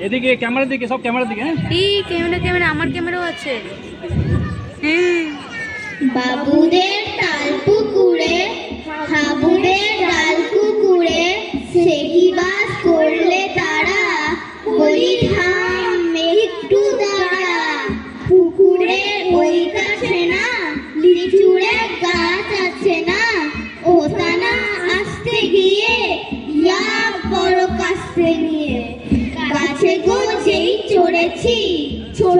এদিকে ক্যামেরার দিকে, সব ক্যামেরার দিকে। হ্যাঁ এই ক্যামেরা আমার ক্যামেরাও আছে। বাবুদের তাল পুকুরে হাবুদের ডাল কুকুরে সেহি বাস করলে তারা, বলি থাম একটু দাঁড়া। পুকুরে ওই কাছে না লিচুড়ে গাছ আছে না, ওতানা আসতে গিয়ে ইয়া বড় কাছে নিয়ে গাছে গো যেই চড়েছি ছোট